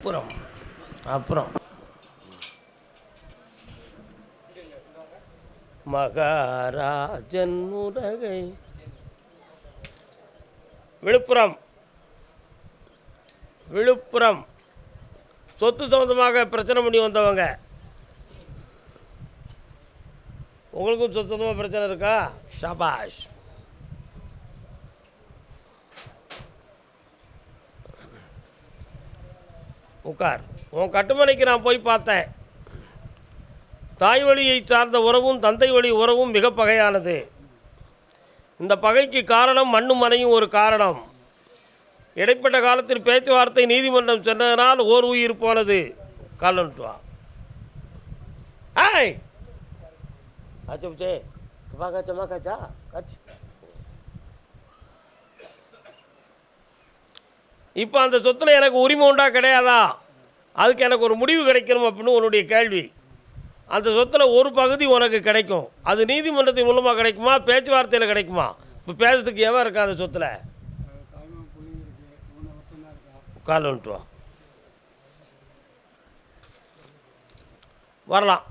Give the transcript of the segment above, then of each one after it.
அப்புறம் மகாராஜன் உலகை விழுப்புரம் சொத்து சம்பந்தமாக பிரச்சனை பண்ணி வந்தவங்க. உங்களுக்கும் சொத்து சம்பந்தமாக பிரச்சனை இருக்கா? ஷபாஷ். உட்கார். உன் கட்டுமனைக்கு நான் போய் பார்த்தேன். தாய் வழியை சார்ந்த உறவும் தந்தை வழி உறவும் மிக பகையானது. இந்த பகைக்கு காரணம் மண்ணும் மனையும் ஒரு காரணம். இடைப்பட்ட காலத்தில் பேச்சுவார்த்தை நீதிமன்றம் சென்றதனால் ஓர் உயிர் போனது. காலன்ட்டுவா ஆய் ஆச்சே காச்சா காச்சா காச்சு. இப்போ அந்த சொத்தில் எனக்கு உரிமை உண்டா கிடையாதா? அதுக்கு எனக்கு ஒரு முடிவு கிடைக்கணும் அப்படின்னு உன்னுடைய கேள்வி. அந்த சொத்தில் ஒரு பகுதி உனக்கு கிடைக்கும். அது நீதிமன்றத்தின் மூலமாக கிடைக்குமா, பேச்சுவார்த்தையில் கிடைக்குமா? இப்போ பேசுறதுக்கு எவன் இருக்கா அந்த சொத்தில்? கால் வந்துட்டு வரலாம்.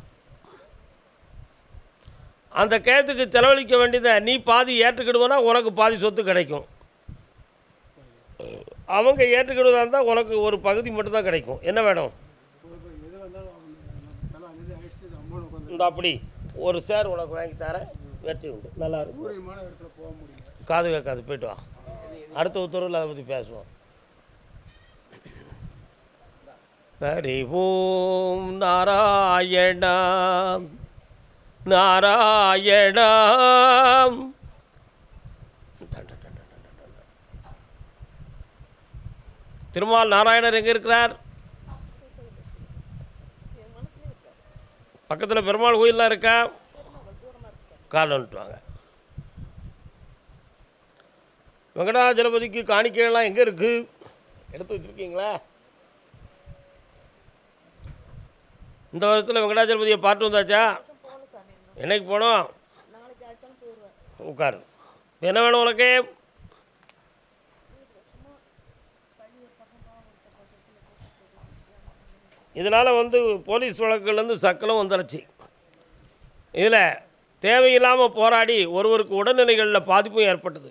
அந்த கேஸுக்கு செலவழிக்க வேண்டியதை நீ பாதி ஏற்றுக்கிடுவேன்னா உனக்கு பாதி சொத்து கிடைக்கும். அவங்க ஏற்றுக்கிடுவதாக இருந்தால் உனக்கு ஒரு பகுதி மட்டும்தான் கிடைக்கும். என்ன வேணும்? இந்த அப்படி ஒரு சேர் உனக்கு வாங்கி தரேன். வெற்றி உண்டு. நல்லா இருக்கும். காது கேட்காது. போய்ட்டு வா. அடுத்த உத்தரவில் அதை பற்றி பேசுவோம். ஹரி ஓம் நாராயணா நாராயணா. திருமால் நாராயணர் எங்கே இருக்கிறார்? பக்கத்தில் பெருமாள் கோயிலெலாம் இருக்கா? கால் வந்துட்டுவாங்க. வெங்கடாஜலபதிக்கு காணிக்கையெல்லாம் எங்கே இருக்குது? எடுத்து வச்சுருக்கீங்களா? இந்த வருஷத்தில் வெங்கடாஜலபதியை பார்த்து வந்தாச்சா? என்னைக்கு போனோம்? உட்காரு. என்ன வேணும் உனக்கு? இதனால் போலீஸ் வழக்குலேருந்து சக்கலம் வந்துடுச்சு. இதில் தேவையில்லாமல் போராடி ஒருவருக்கு உடல்நிலைகளில் பாதிப்பும் ஏற்பட்டது.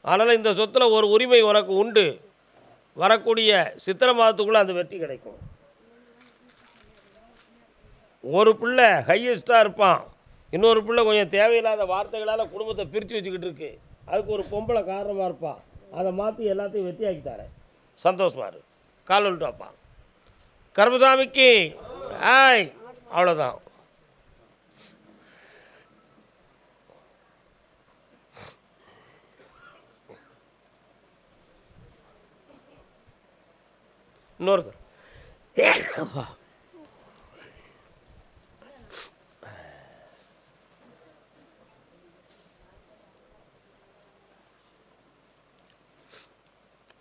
அதனால் இந்த சொத்தில் ஒரு உரிமை உனக்கு உண்டு. வரக்கூடிய சித்திரை மாதத்துக்குள்ளே அந்த வெற்றி கிடைக்கும். ஒரு பிள்ளை ஹையஸ்ட்டாக இருப்பான், இன்னொரு பிள்ளை கொஞ்சம் தேவையில்லாத வார்த்தைகளால் குடும்பத்தை பிரித்து வச்சுக்கிட்டு இருக்கு. அதுக்கு ஒரு பொம்பளை காரணமாக இருப்பான். அதை மாற்றி எல்லாத்தையும் வெற்றியாக்கி தரேன். சந்தோஷமாக இரு. கால் வந்துட்டு வைப்பான். கருப்பசாமிக்கு ஆய் அவ்வளோதான். இன்னொருத்தர்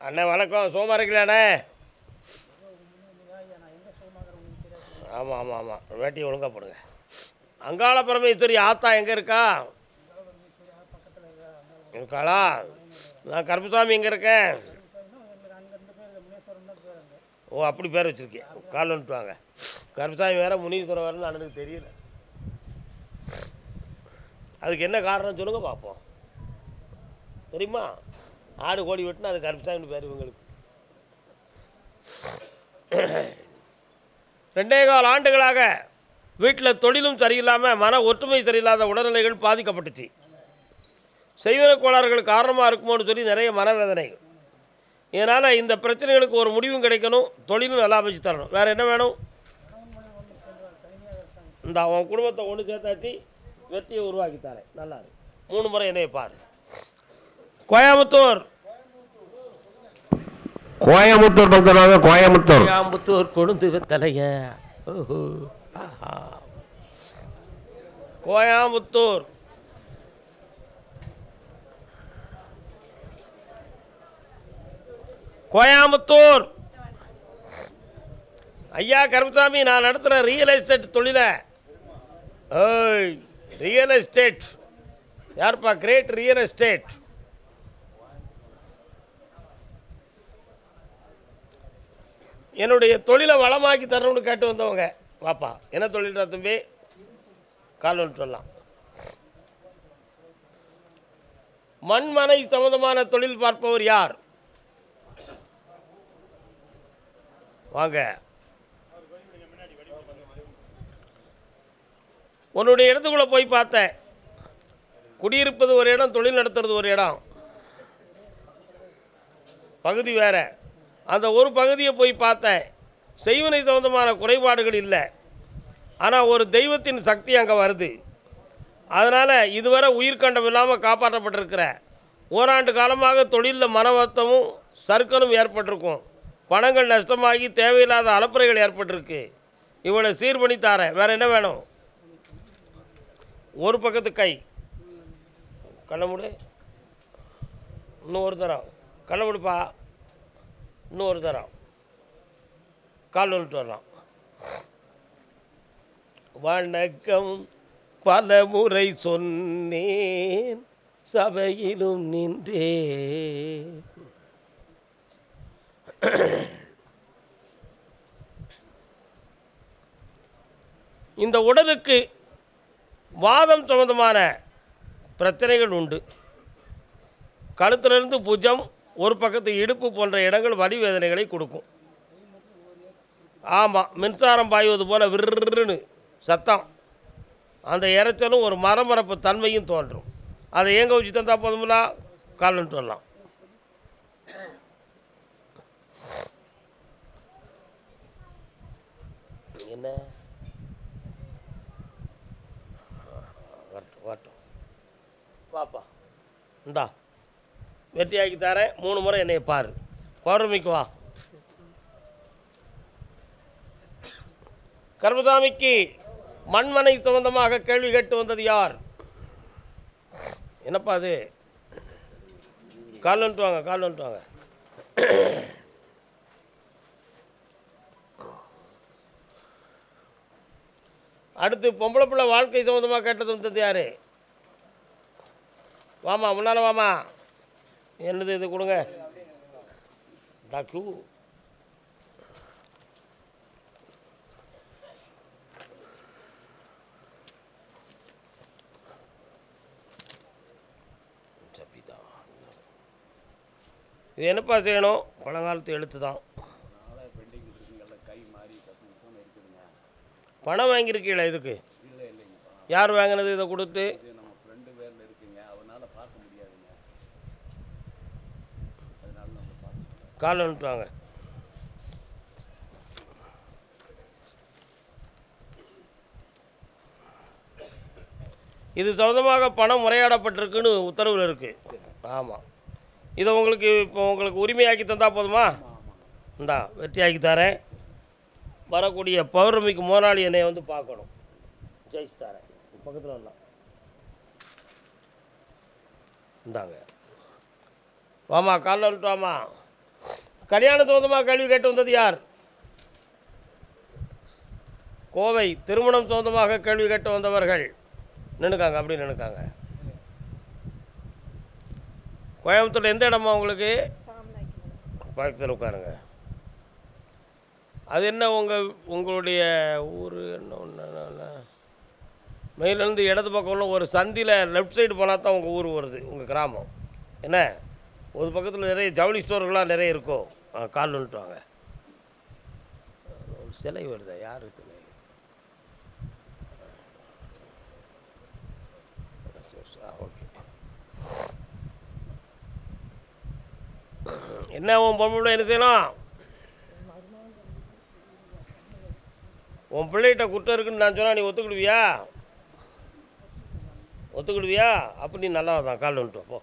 அண்ணே வணக்கம். சோமா இருக்கலாண்ணே? ஆமாம் ஆமாம் ஆமாம். வேட்டியை ஒழுங்காக போடுங்க. அங்காள பரமேஸ்வரி ஆத்தா எங்கே இருக்கா? இருக்காளா? நான் கருப்பசாமி எங்கே இருக்கேன்? ஓ அப்படி பேர் வச்சுருக்கேன். கால் வந்துட்டு வாங்க. கருப்பசாமி வேறு முனீஸ்வரம் வேறுன்னு அண்ணனுக்கு தெரியல. அதுக்கு என்ன காரணம் சொல்லுங்க பார்ப்போம். தெரியுமா? ஆடு கோடி வெட்டினா அது கருப்பசாமின்னு பேர் இவங்களுக்கு. 2.25 ஆண்டுகளாக வீட்டில் தொழிலும் சரியில்லாமல் மன ஒற்றுமை சரியில்லாத உடல்நிலைகள் பாதிக்கப்பட்டுச்சு. செய்வன கோளாறுகள் காரணமாக இருக்குமோன்னு சொல்லி நிறைய மனவேதனைகள். இதனால் இந்த பிரச்சனைகளுக்கு ஒரு முடிவும் கிடைக்கணும். தொழிலும் நல்லா அமைச்சு தரணும். வேறு என்ன வேணும்? இந்த அவன் குடும்பத்தை ஒன்று சேர்த்தாச்சு. வெற்றியை உருவாக்கி தரேன். நல்லா இருக்கு. 3 முறை என்னைய பாரு. கோயம்புத்தூர் பக்கமாக கோயம்புத்தூர் கொழுந்து வெத்தலைய. ஓஹோ ஆஹா. கோயம்புத்தூர் ஐயா கருப்பசாமி, நான் நடத்துகிற ரியல் எஸ்டேட் தொழிலை. ஓய் ரியல் எஸ்டேட் யார்ப்பா? Great real estate. என்னுடைய தொழிலை வளமாக்கி தரணும்னு கேட்டு வந்தவங்க வாப்பா. என்ன தொழில்டா தம்பி? கால்வன் சொல்லலாம். மண்மனை சம்பந்தமான தொழில் பார்ப்பவர் யார்? வாங்க. உன்னுடைய இடத்துக்குள்ளே போய் பார்த்தேன். குடியிருப்பது ஒரு இடம், தொழில் நடத்துறது ஒரு இடம், பகுதி வேற. அந்த ஒரு பகுதியை போய் பார்த்தேன். செய்வினை சம்பந்தமான குறைபாடுகள் இல்லை. ஆனால் ஒரு தெய்வத்தின் சக்தி அங்கே வருது. அதனால் இதுவரை உயிர்கண்டம் இல்லாமல் காப்பாற்றப்பட்டிருக்கிற ஓராண்டு காலமாக தொழிலில் மன வருத்தமும் சறுக்கலும் ஏற்பட்டிருக்கும். பணங்கள் நஷ்டமாகி தேவையில்லாத அலப்பறைகள் ஏற்பட்டிருக்கு. இவளை சீர் பண்ணி தாரேன். வேறு என்ன வேணும்? ஒரு பக்கத்து கை கண்ண மூடு. இன்னும் ஒரு தரம் கண்ண மூடுப்பா. இன்னும் ஒரு தரம் கால் வந்துட்டு வரலாம். வணக்கம் பல முறை சொன்னேன், சபையிலும் நின்றே. இந்த உடலுக்கு வாதம் சம்பந்தமான பிரச்சனைகள் உண்டு. கழுத்திலிருந்து புஜம், ஒரு பக்கத்து இடுப்பு போன்ற இடங்கள் வலி வேதனைகளை கொடுக்கும். ஆமாம், மின்சாரம் பாய்வது போல் விருன்னு சத்தம், அந்த இறைச்சலும் ஒரு மரமரப்பு தன்மையும் தோன்றும். அதை ஏங்க வச்சு தந்தா போதுமில்லா கால்வன்ட்டு வரலாம். என்ன வரட்டும் வரட்டும் வாப்பா. இந்தா வெட்டியாக்கி தரேன். 3 முறை என்னை பாரு. பௌர்ணமிக்கு வா. கர்மசாமிக்கு மண்மனை சம்பந்தமாக கேள்வி கேட்டு வந்தது யார்? என்னப்பா அது? கால் வந்துட்டு வாங்க, கால் வந்துட்டு வாங்க. அடுத்து பொம்பளை பிள்ளை வாழ்க்கை சம்பந்தமாக கேட்டது வந்தது யார்? வாமா, முன்னால் வாமா. என்னது இது கொடுங்க. டாக்யூ இது என்னப்பா செய்யணும்? பழங்காலத்து எழுத்து தான். பணம் வாங்கியிருக்கீங்களா இதுக்கு? யார் வாங்கினது இதை கொடுத்து? கால் வந்துட்டு வாங்க. இது சம்பந்தமாக பணம் முறையாடப்பட்டிருக்குன்னு உத்தரவில் இருக்குது. ஆமாம், இதை உங்களுக்கு இப்போ உங்களுக்கு உரிமையாக்கி தந்தால் போதுமா? இந்தா வெற்றியாக்கி தரேன். வரக்கூடிய பௌர்ணமிக்கு மோனாளி என்னை வந்து பார்க்கணும். ஜெயிச்சு தரேன். பக்கத்தில் வரலாம். இந்தாங்க வாமா, காலைல வந்துட்டு வாமா. கல்யாண சம்பந்தமாக கேள்வி கேட்டு வந்தது யார்? கோவை திருமணம் சொந்தமாக கேள்வி கேட்டு வந்தவர்கள் நின்றுக்காங்க. அப்படி நின்றுக்காங்க. கோயம்புத்தூர் எந்த இடமா உங்களுக்கு? பக்கத்தில் உட்காருங்க. அது என்ன உங்களுடைய ஊர் என்ன? ஒன்று மெயிலேருந்து இடது பக்கம்னு ஒரு சந்தியில் லெஃப்ட் சைடு போனால் தான் உங்கள் ஊர் வருது, உங்கள் கிராமம். என்ன ஒரு பக்கத்தில் நிறைய ஜவுளி ஸ்டோர்கள்லாம் நிறைய இருக்கும். கால் வந்துட்டு வாங்க. ஒரு சிலை வருதா? யார் சிலை? ஓகே. என்ன உன் பொண்ணு என்ன செய்யணும்? உன் பிள்ளைகிட்ட குற்றம் இருக்குன்னு நான் சொன்னால் நீ ஒத்துக்கிடுவியா? ஒத்துக்கிடுவியா? அப்போ நீ நல்லா தான். கால் வந்துட்டு போ.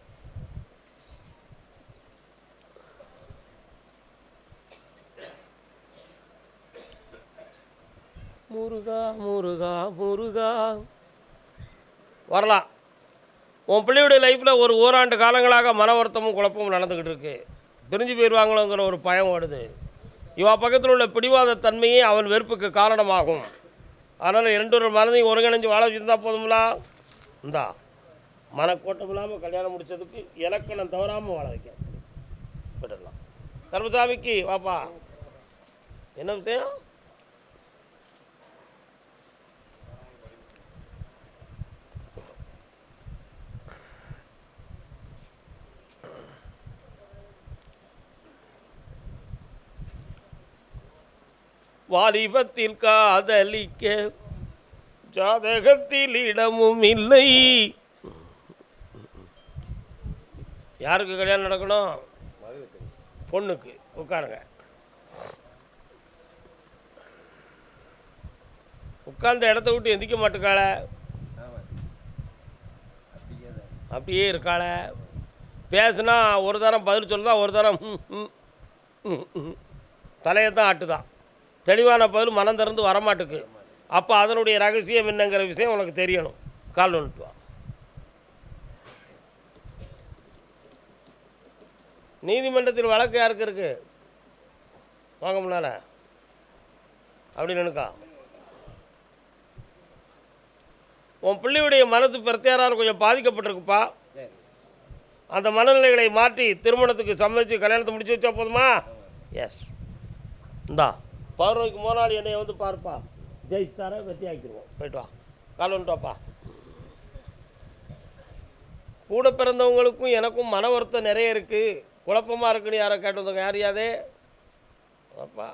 முருகா முருகா முருகா வரலாம். உன் பிள்ளையுடைய லைஃப்பில் ஒரு ஓராண்டு காலங்களாக மன வருத்தமும் குழப்பமும் நடந்துக்கிட்டு இருக்கு. பிரிஞ்சு போயிடுவாங்களோங்கிற ஒரு பயம் வருது. இவா பக்கத்தில் உள்ள பிடிவாத தன்மையே அவன் வெறுப்புக்கு காரணமாகும். அதனால் 2 மனதையும் ஒருங்கிணைஞ்சு வாழ வச்சுருந்தா போதுங்களா? இந்தா மனக்கோட்டம் இல்லாமல் கல்யாணம் முடித்ததுக்கு இலக்கணம் தவறாமல் வாழ வைக்க விடலாம். கர்மசாமிக்கு வாப்பா. என்ன விஷயம்? வாலிபத்தில் காதலிக்க ஜாதகத்தில் இடமும் இல்லை. யாருக்கு கல்யாணம் நடக்கணும்? பொண்ணுக்கு. உட்காருங்க. உட்கார்ந்த இடத்த விட்டு எந்திக்க மாட்டுக்காள, அப்படியே இருக்காள. பேசுனா ஒரு தரம் பதில் சொல்லுதா, ஒரு தரம் தலையை தான் ஆட்டுதான். தெளிவான பதில் மனம் திறந்து வரமாட்டுக்கு. அப்போ அதனுடைய ரகசியம் என்னங்கிற விஷயம் உனக்கு தெரியணும். கால் வந்துட்டு வா. நீதிமன்றத்தில் வழக்கு யாருக்கு இருக்கு? வாங்க முன்னால. அப்படி நினைக்கா. உன் பிள்ளையுடைய மனது பிரத்யாரால் கொஞ்சம் பாதிக்கப்பட்டிருக்குப்பா. அந்த மனநிலைகளை மாற்றி திருமணத்துக்கு சம்மதிச்சு கல்யாணத்தை முடிச்சு வச்சா போதுமா? எஸ். இந்தா பௌர்ணமிக்கு முதலாளி என்னை வந்து பார்ப்பா. ஜெயிச்சுத்தார வெற்றி ஆக்கிடுவோம். போயிட்டு வா. கால் வந்துட்டு வாப்பா. கூட பிறந்தவங்களுக்கும் எனக்கும் மன வருத்தம் நிறைய இருக்குது. குழப்பமாக இருக்குன்னு யாரை கேட்டு வந்தவங்க? யார் யாதே அப்பா?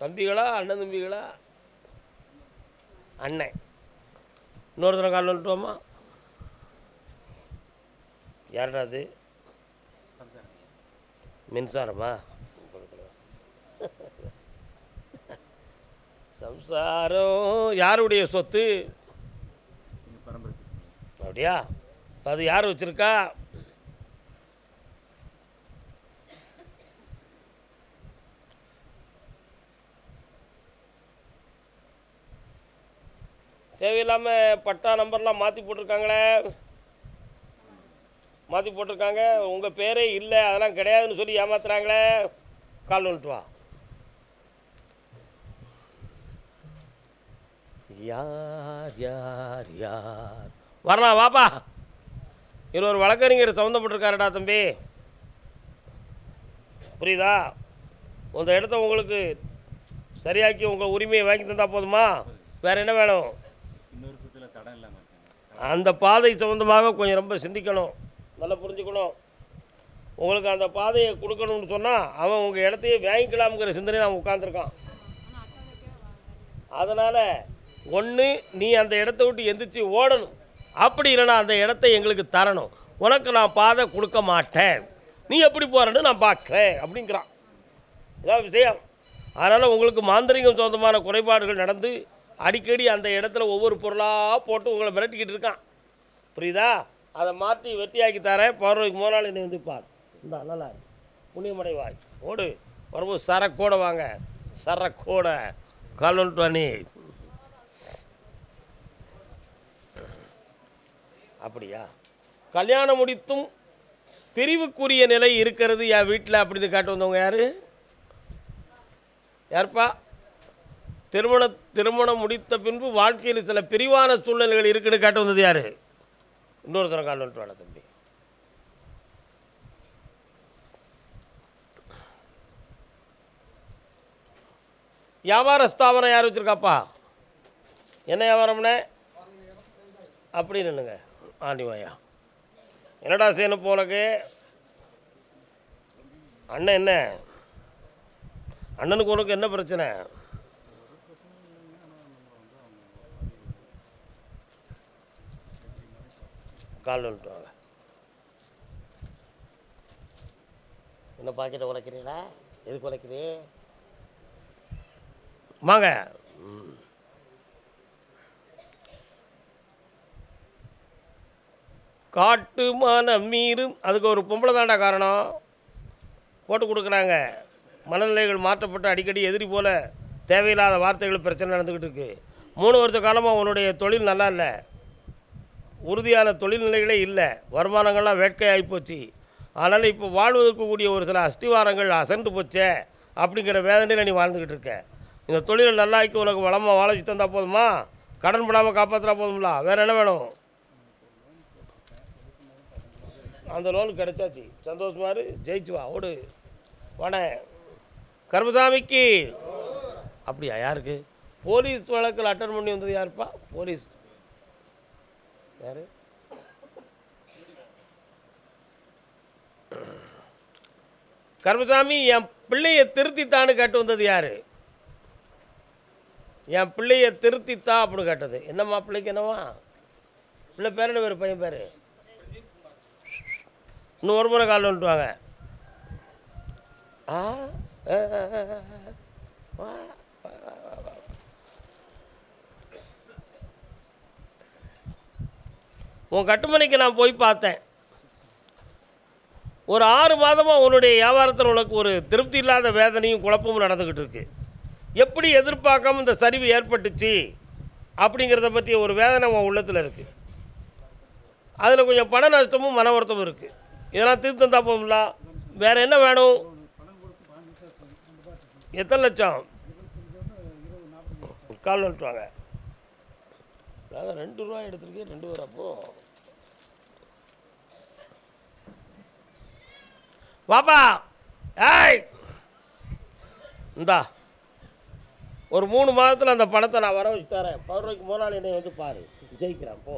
தம்பிகளா அண்ணன் தம்பிகளா? அண்ணன். இன்னொரு தடவை கால் வந்துட்டோமா? யாருடா அது? மின்சாரமா? சம்சாரம் யாருடைய சொத்து? அப்படியா? அது யார் வச்சிருக்கா? தேவையில்லாமல் பட்டா நம்பர்லாம் மாற்றி போட்டிருக்காங்களே. மாற்றி போட்டிருக்காங்க. உங்கள் பேரே இல்லை, அதெல்லாம் கிடையாதுன்னு சொல்லி ஏமாத்துறாங்களே. கால் வந்துட்டு வா. யார் யார் யார் வரலாம்? வாப்பா. இதில் ஒரு வழக்கறிஞர் சம்மந்தப்பட்டிருக்காருடா தம்பி. புரியுதா? உங்கள் இடத்த உங்களுக்கு சரியாக்கி உங்கள் உரிமையை வாங்கி தந்தால் போதுமா? வேறு என்ன வேணும்? அந்த பாதை சம்மந்தமாக கொஞ்சம் ரொம்ப சிந்திக்கணும், நல்லா புரிஞ்சுக்கணும். உங்களுக்கு அந்த பாதையை கொடுக்கணும்னு சொன்னால் அவன் உங்கள் இடத்தையே வாங்கிக்கலாம்ங்கிற சிந்தனை அவன் உட்காந்துருக்கான். அதனால் ஒன்று நீ அந்த இடத்த விட்டு எந்திரிச்சு ஓடணும், அப்படி இல்லைனா அந்த இடத்த எங்களுக்கு தரணும். உனக்கு நான் பாதை கொடுக்க மாட்டேன், நீ எப்படி போகிறேன்னு நான் பார்க்குறேன் அப்படிங்கிறான். இதான் விஷயம். அதனால் உங்களுக்கு மாந்திரிகம் சொந்தமான குறைபாடுகள் நடந்து அடிக்கடி அந்த இடத்துல ஒவ்வொரு பொருளாக போட்டு உங்களை மிரட்டிக்கிட்டு இருக்கான். புரியுதா? அதை மாற்றி வெட்டியாக்கி தரேன். பௌர்ணமிக்கு முதலாளி என்னை வந்து பார். இந்தா நல்லா புண்ணியமடை வாய் ஓடு. வரும்போது சரக்கோட வாங்க. சரக்கோட கால் வந்துட்டு வா. நீ அப்படியா? கல்யாணம் முடித்தும் பிரிவுக்குரிய நிலை இருக்கிறது என் வீட்டில் அப்படின்னு காட்டு வந்தவங்க யார்? யார்ப்பா? திருமணம் முடித்த பின்பு வாழ்க்கையில் சில பிரிவான சூழ்நிலைகள் இருக்குன்னு காட்டு வந்தது யார்? இன்னொருத்தர கால் வந்துட்டு வாழ தம்பி. வியாபார ஸ்தாபனம் யார் வச்சுருக்காப்பா? என்ன வியாபாரம்னே? அப்படின்னு இல்லைங்க. ஆண்டிவாயா என்னடா செய்யணும் போனக்கு? அண்ணன் என்ன? அண்ணனுக்கு உனக்கு என்ன பிரச்சனை? கால் வந்துட்டு வாங்க. என்ன பாக்கெட்டை உழைக்கிறீங்களா? எதுக்கு உழைக்கிறீ? வாங்க. காட்டு மனம் மீறும். அதுக்கு ஒரு பொம்பளை தாண்டா காரணம். போட்டு கொடுக்குறாங்க. மனநிலைகள் மாற்றப்பட்டு அடிக்கடி எதிரி போல் தேவையில்லாத வார்த்தைகள் பிரச்சனை நடந்துக்கிட்டு இருக்குது. 3 வருஷ காலமாக உன்னுடைய தொழில் நல்லா இல்லை, உறுதியான தொழில்நிலைகளே இல்லை, வருமானங்கள்லாம் வேட்கையாகி போச்சு. அதனால் இப்போ வாழ்வதற்கு கூடிய ஒரு சில அஸ்திவாரங்கள் அசண்டு போச்சே அப்படிங்கிற வேதனையில் நீ வாழ்ந்துக்கிட்டு இருக்க. இந்த தொழிலை நல்லாக்கி உனக்கு வளமாக வாழ வச்சு தந்தால் போதுமா? கடன் படாமல் காப்பாற்றினா போதுங்களா? வேறு என்ன வேணும்? அந்த லோன் கிடைச்சாச்சு, சந்தோஷமாக இரு, ஜெயிச்சு வா, ஓடு. வட கருமசாமிக்கு. அப்படியா? யாருக்கு? போலீஸ் வழக்கில் அட்டன் பண்ணி வந்தது யாருப்பா? போலீஸ் யார்? கருமசாமி என் பிள்ளையை திருத்தித்தான்னு கேட்டு வந்தது யார்? என் பிள்ளையை திருத்தித்தா அப்படின்னு கேட்டது. என்னம்மா பிள்ளைக்கு என்னவா? பிள்ளை பேர் என்ன பேர்? பையன் பேர்? இன்னும் ஒரு முறை கால் வந்துட்டு வாங்க. உன் கட்டுமனைக்கு நான் போய் பார்த்தேன். ஒரு 6 மாதமாக உன்னுடைய வியாபாரத்தில் உனக்கு ஒரு திருப்தி இல்லாத வேதனையும் குழப்பமும் நடந்துக்கிட்டு இருக்கு. எப்படி எதிர்பார்க்காம இந்த சரிவு ஏற்பட்டுச்சு அப்படிங்கிறத பற்றி ஒரு வேதனை உன் உள்ளத்தில் இருக்குது. அதில் கொஞ்சம் பண நஷ்டமும் மன வருத்தமும் இருக்குது. இதெல்லாம் தீர்த்தந்தா போகும்ல. வேறு என்ன வேணும்? எத்தனை லட்சம்? கால் வந்துட்டுவாங்க. அதாவது 2 ரூபா எடுத்துருக்கேன். 2 வரப்போ வாப்பா. ஏய் இந்தா ஒரு 3 மாதத்தில் அந்த பணத்தை நான் வர வச்சு தரேன். 10 ரூபாய்க்கு முதலாளி என்னை வந்து பாரு, ஜெயிக்கிறான். போ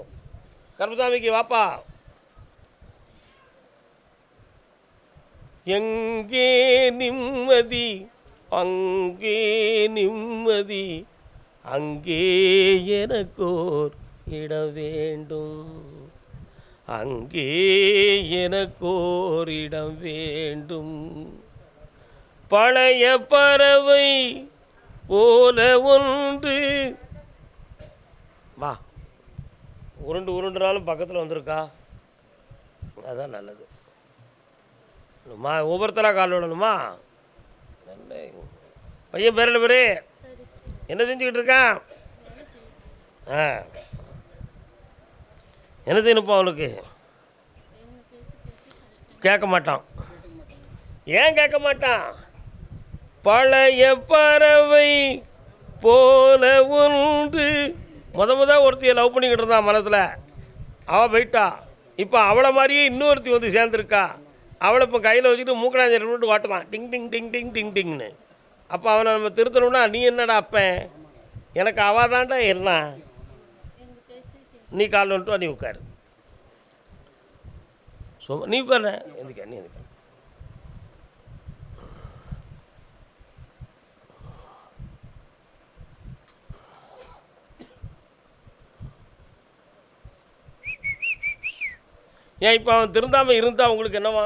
கருமசாமிக்கு வாப்பா. எங்கே நிம்மதி அங்கே நிம்மதி, அங்கே எனக்கோர் இடம் வேண்டும், அங்கே எனக்கோர் இடம் வேண்டும். பழைய பறவை போல ஒன்று. வா, உருண்டுனாலும் பக்கத்தில் வந்திருக்கா, அதுதான் நல்லது. ஒவ்வொருத்தராக கால் விடணுமா? பையன் பேர் என்ன பேர்? என்ன செஞ்சுக்கிட்டு இருக்கான்? என்ன செய்யணுப்பா அவனுக்கு? கேட்க மாட்டான். ஏன் கேட்க மாட்டான்? பழைய பறவை போல ஒன்று. முத ஒருத்தியை லவ் பண்ணிக்கிட்டு இருந்தான் மனசில். அவள் போயிட்டா. இப்போ அவளை மாதிரியே இன்னொருத்தி வந்து சேர்ந்துருக்கா. அவளை இப்போ கையில் வச்சுட்டு மூக்கடாஞ்சல் விட்டு வாட்டுவான், டிங் டிங் டிங் டிங் டிங் டிங்னு. அப்போ அவனை நம்ம திருத்தணும்னா, நீ என்னடா அப்பன், எனக்கு அவள் தாண்டா எல்லாம். நீ கால் வந்துட்டு நீ உட்காரு. நீ உட்கார. எதுக்கா நீ எதுக்கா? ஏன் இப்போ அவன் திருந்தாமல் இருந்தால் அவங்களுக்கு என்னவா?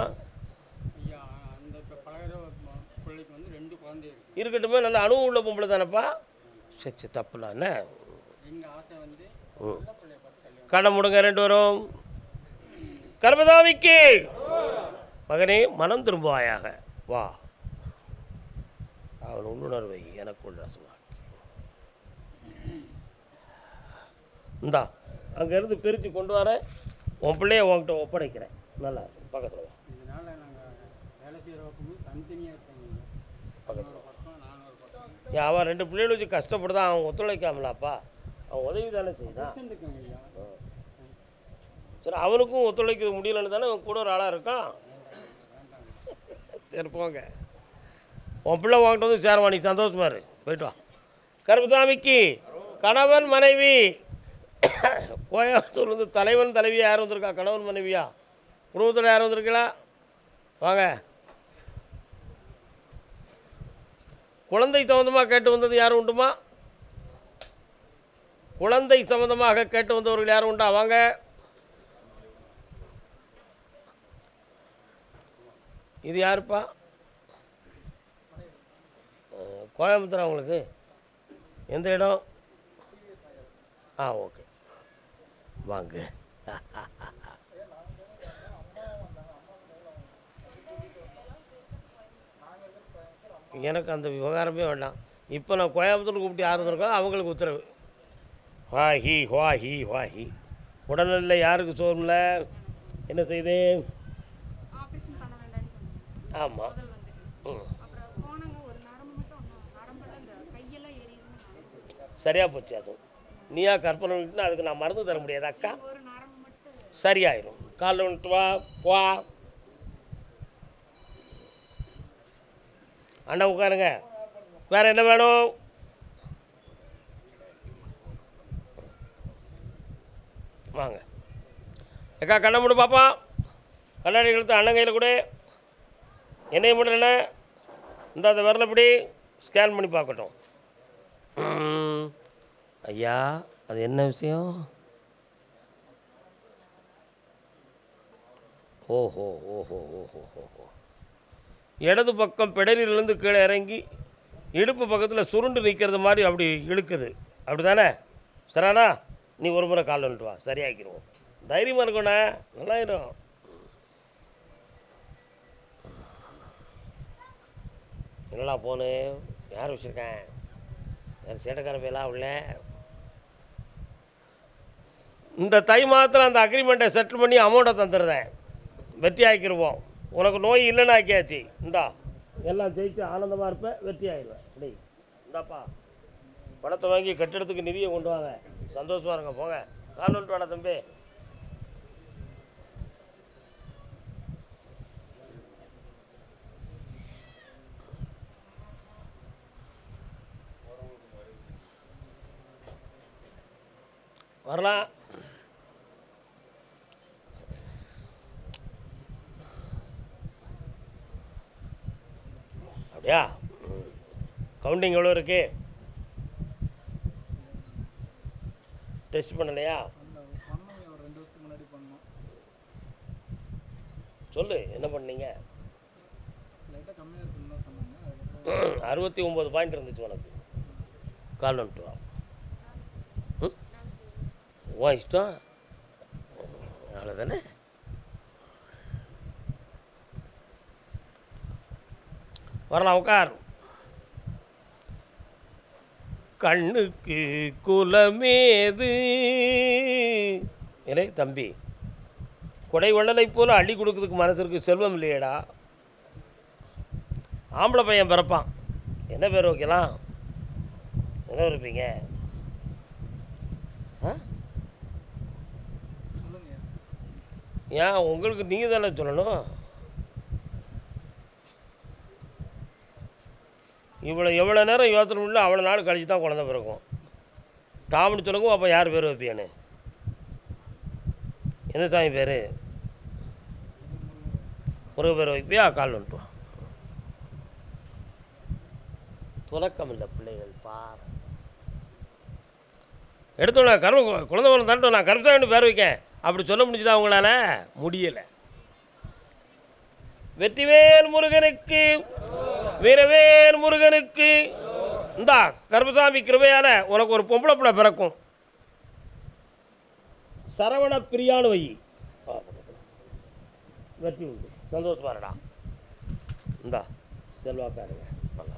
இருக்கட்டுமே, நல்ல அனுபவம் உள்ள பொம்பளை தானப்பா. சரி தப்புலாம் என்ன? கடை முடுங்க 2 வரும். கர்மதாமிக்கு மகனே மனம் திரும்புவாயாக. வா, அவன் உள்ளுணர்வை எனக்குள்ள இந்தா அங்கேருந்து பிரித்து கொண்டு வர உன் பிள்ளைய உன்கிட்ட ஒப்படைக்கிறேன். நல்லா பக்கத்தில் வா. பக்கத்தில் ஏன் அவன் 2 பிள்ளைகளை வச்சு கஷ்டப்படுதான். அவன் ஒத்துழைக்காமலாப்பா. அவன் உதவி தானே செய்தான். சரி, அவனுக்கும் ஒத்துழைக்க முடியலன்னு தானே அவன் கூட ஒரு ஆளாக இருக்கான். சரி போங்க, உன் பிள்ளை வாங்கிட்டு வந்து சேரவா. நீ சந்தோஷமா இரு, போயிட்டு வா. கருப்புசாமிக்கு கணவன் மனைவி. கோயம்புத்தூர் வந்து தலைவன் தலைவியா யாரும் வந்திருக்கா? கணவன் மனைவியா? குடும்பத்தில் யாரும் வந்திருக்கீங்களா? வாங்க. குழந்தை சம்மந்தமாக கேட்டு வந்தது யாரும் உண்டுமா? குழந்தை சம்மந்தமாக கேட்டு வந்தவர்கள் யாரும் உண்டா? வாங்க. இது யாருப்பா? கோயம்புத்தூர். அவங்களுக்கு எந்த இடம்? ஓகே வாங்க. எனக்கு அந்த விவகாரமே வேண்டாம். இப்போ நான் கோயம்புத்தூர் கூப்பிட்டு யார் இருக்கோ அவங்களுக்கு உத்தரவு. வாஹி வாஹி வாஹி. உடல்நிலை யாருக்கு சோர்மில்ல? என்ன செய்து? ஆமாம். சரியாக போச்சு. அதுவும் நீயா கற்பனை பண்ணிட்டுனா அதுக்கு நான் மருந்து தர முடியாது அக்கா. சரியாயிரும். காலைல வந்துட்டு வா. வா அண்ணா உட்காருங்க. வேறு என்ன வேணும்? வாங்க அக்கா, கண்ணை மூடு பாப்பா. கண்ணாடி எடுத்து அண்ணன் கையில் கூட என்னைய முடியல. இந்த அந்த விரலை இப்படி ஸ்கேன் பண்ணி பார்க்கட்டும். ஐயா, அது என்ன விஷயம்? ஓஹோ ஓஹோ ஓஹோ ஓஹோ. இடது பக்கம் பிடரிலிருந்து கீழே இறங்கி இடுப்பு பக்கத்தில் சுருண்டு நிற்கிறது மாதிரி அப்படி இழுக்குது, அப்படி தானே? சரிண்ணா, நீ ஒரு முறை கால் வந்துட்டு வா, சரியாக்கிடுவோம். தைரியமாக இருக்குண்ணா, நல்லாயிடும். என்னடா போனு? யார் வச்சுருக்கேன்? யார் சேட்டக்கார பேலாம் உள்ள? இந்த தை மாதத்தில் அந்த அக்ரிமெண்ட்டை செட்டில் பண்ணி அமௌண்ட்டை தந்துடுறேன், வெற்றி ஆக்கிடுவோம். உனக்கு நோய் இல்லைன்னு ஆக்கியாச்சு. இந்தா எல்லாம் ஜெயிச்சு ஆனந்தமாக இருப்பேன், வெற்றி ஆகிடுவேன். அப்படி இந்தாப்பா, பணத்தை வாங்கி கட்டிடத்துக்கு நிதியை கொண்டு வாங்க. சந்தோஷமாக இருங்க, போங்க. கால் வந்துட்டு வாடா தம்பி. வரலாம். அப்படியா? கவுண்டிங் எவ்வளோ இருக்கு? டெஸ்ட் பண்ணலையா? சொல்லு, என்ன பண்ணீங்க? 69 பாயிண்ட் இருந்துச்சு உனக்கு. கால் வந்துட்டு வா. உன் இஷ்டம், அவ்வளோதானே. வரலாம், உட்கார். கண்ணுக்கு குலமேது. ஏனே தம்பி, கொடை வள்ளலை போல் அள்ளி கொடுக்குறதுக்கு மனசுக்கு செல்வம் இல்லையடா. ஆம்பளை பையன் பிறப்பான், என்ன பேர் வைக்கலாம்? என்ன இருப்பீங்க? ஏன் உங்களுக்கு நீங்கள் தானே சொல்லணும். எவ்வளோ நேரம் யோசனை இல்லை, அவ்வளோ நாள் கழிச்சு தான் குழந்தை பிறக்கும். டாம்னு சொல்லுங்க. அப்போ யார் பேர் வைப்பியானு? எந்த சாமி பேர்? முருக பேர் வைப்பியா? கால் வந்துட்டு வா. துலக்கம் இல்லை பிள்ளைகள் பார். எடுத்தோண்ணா குழந்தை ஒன்று தரட்டும், நான் கருப்சாமின்னு பேர் வைக்கேன். அப்படி சொல்ல முடிஞ்சுதா உங்களால்? முடியலை. வெற்றிவேல் முருகனுக்கு, வீரவேல் முருகனுக்கு. இந்தா கருப்பசாமி கிருபையால் உனக்கு ஒரு பொம்பளை பிள்ளை பிறக்கும். சரவண பிரியான்னு வை, வெற்றி உண்டு. சந்தோஷமா இருடா. இந்தா செல்வாக்காருங்க. நல்லா